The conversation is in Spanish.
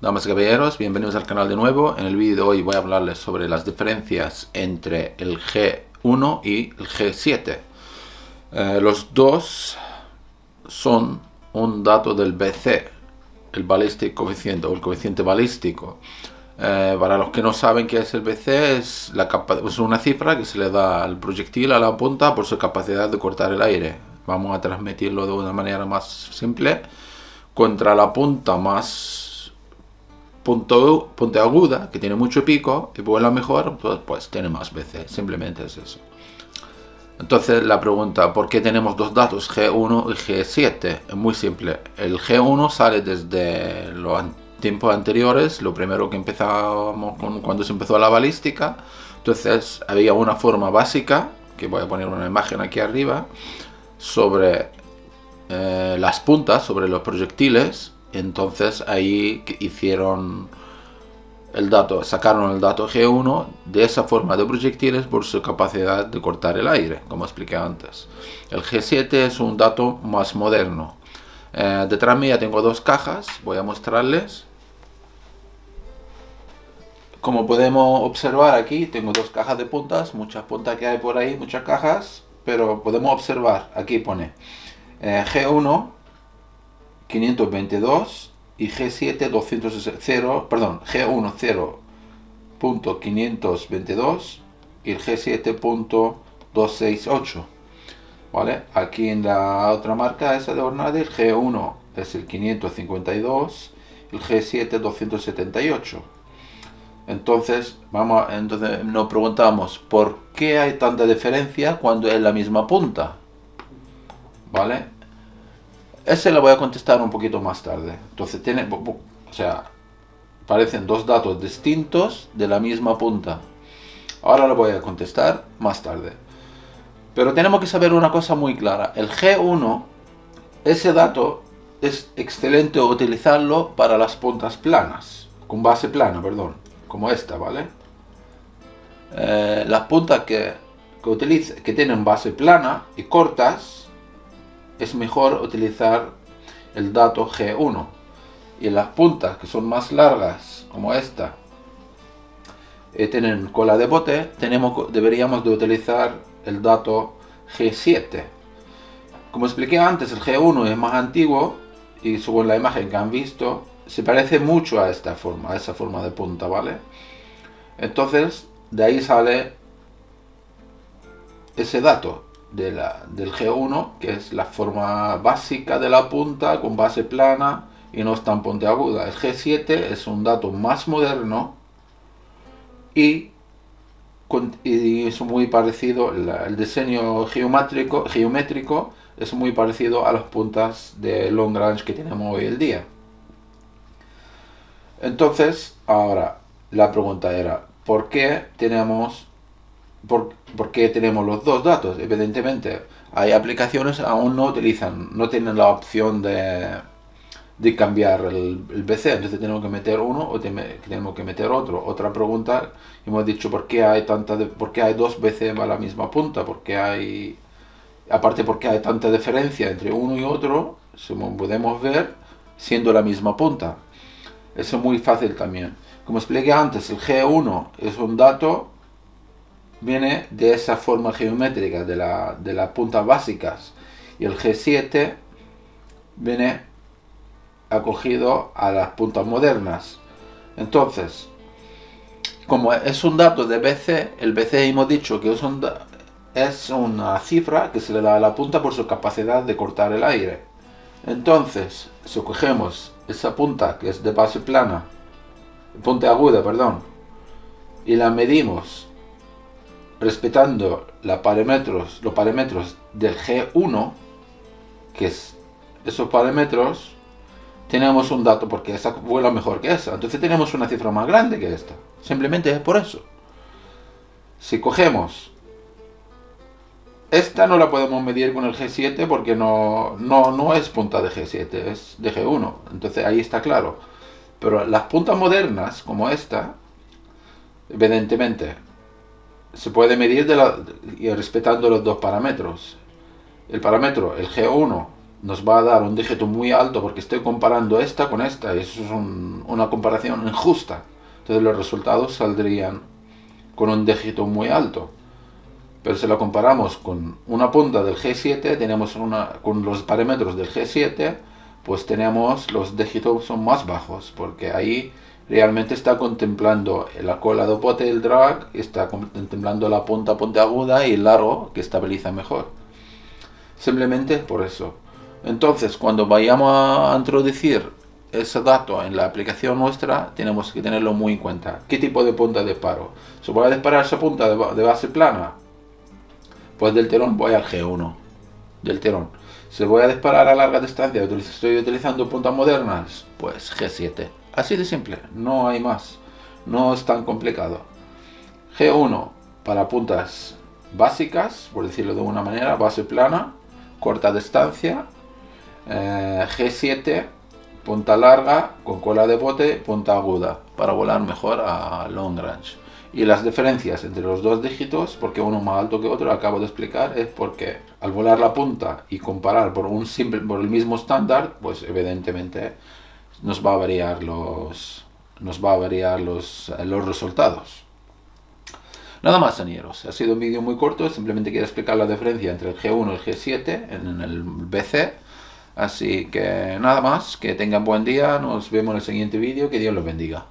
Damas y caballeros, bienvenidos al canal de nuevo. En el vídeo de hoy voy a hablarles sobre las diferencias entre el G1 y el G7. Los dos son un dato del BC, el Ballistic Coefficient o el coeficiente balístico. Para los que no saben qué es el BC, es una cifra que se le da al proyectil, a la punta, por su capacidad de cortar el aire. Vamos a transmitirlo de una manera más simple. Contra la punta más puntiaguda, que tiene mucho pico y vuela mejor, pues tiene más BC. Simplemente es eso. Entonces la pregunta, ¿por qué tenemos dos datos, G1 y G7? Es muy simple. El G1 sale desde los tiempos anteriores, lo primero que empezamos cuando se empezó la balística. Entonces había una forma básica, que voy a poner una imagen aquí arriba, sobre las puntas, sobre los proyectiles. Entonces ahí hicieron sacaron el dato G1 de esa forma de proyectiles por su capacidad de cortar el aire, como expliqué antes. El G7 es un dato más moderno. Detrás mía tengo dos cajas, voy a mostrarles. Como podemos observar aquí, tengo dos cajas de puntas, muchas puntas que hay por ahí, muchas cajas, pero podemos observar, aquí pone G1 522 y G7 260, perdón, G1 0.522 y el G7.268, ¿vale? Aquí en la otra marca, esa de Hornady, el G1 es el 552 y el G7 278. Entonces nos preguntamos, ¿por qué hay tanta diferencia cuando es la misma punta? ¿Vale? Ese lo voy a contestar un poquito más tarde. Entonces parecen dos datos distintos de la misma punta. Ahora lo voy a contestar más tarde. Pero tenemos que saber una cosa muy clara. El G1, ese dato es excelente utilizarlo para las puntas planas, con base plana, perdón, como esta, ¿vale? Las puntas que tienen base plana y cortas, es mejor utilizar el dato G1. Y las puntas que son más largas, como esta, tienen cola de bote, deberíamos de utilizar el dato G7. Como expliqué antes, el G1 es más antiguo y según la imagen que han visto, se parece mucho a esa forma de punta, ¿vale? Entonces, de ahí sale ese dato del G1, que es la forma básica de la punta con base plana y no es tan puntiaguda. El G7 es un dato más moderno y es muy parecido, el diseño geométrico es muy parecido a las puntas de long range que tenemos hoy en día. Entonces, ahora la pregunta era, ¿por qué tenemos los dos datos? Evidentemente, hay aplicaciones que aún no tienen la opción de cambiar el BC, entonces tenemos que meter uno o tenemos que meter otro. Otra pregunta, hemos dicho, ¿por qué hay dos BC a la misma punta? Porque hay tanta diferencia entre uno y otro, como podemos ver, siendo la misma punta. Eso es muy fácil también. Como expliqué antes, el G1 es un dato, viene de esa forma geométrica de las puntas básicas, y el G7 viene acogido a las puntas modernas. Entonces, como es un dato de BC, el BC hemos dicho que es una cifra que se le da a la punta por su capacidad de cortar el aire. Entonces, si cogemos esa punta que es de base plana, puntiaguda, perdón, y la medimos respetando los parámetros del G1, que es esos parámetros, tenemos un dato porque esa vuela mejor que esa. Entonces tenemos una cifra más grande que esta. Simplemente es por eso. Si cogemos esta, no la podemos medir con el G7 porque no es punta de G7, es de G1. Entonces ahí está claro. Pero las puntas modernas, como esta, evidentemente se puede medir respetando los dos parámetros. El parámetro, el G1, nos va a dar un dígito muy alto porque estoy comparando esta con esta y eso es una comparación injusta. Entonces los resultados saldrían con un dígito muy alto. Pero si lo comparamos con una punta del G7, tenemos con los parámetros del G7, pues tenemos los dígitos son más bajos, porque ahí realmente está contemplando la cola de pote, el drag, está contemplando la punta puntiaguda y el largo que estabiliza mejor. Simplemente por eso. Entonces, cuando vayamos a introducir ese dato en la aplicación nuestra, tenemos que tenerlo muy en cuenta. ¿Qué tipo de punta disparo? Si voy a disparar esa punta de base plana, pues del tirón voy al G1, del tirón. Si voy a disparar a larga distancia, estoy utilizando puntas modernas, pues G7. Así de simple, no hay más. No es tan complicado. G1 para puntas básicas, por decirlo de una manera, base plana, corta distancia. G7, punta larga, con cola de bote, punta aguda, para volar mejor a long range. Y las diferencias entre los dos dígitos, porque uno más alto que otro, acabo de explicar, es porque al volar la punta y comparar por el mismo estándar, pues evidentemente nos va a variar los resultados. Nada más, señores. Ha sido un vídeo muy corto, simplemente quiero explicar la diferencia entre el G1 y el G7 en el BC. Así que nada más, que tengan buen día, nos vemos en el siguiente vídeo, que Dios los bendiga.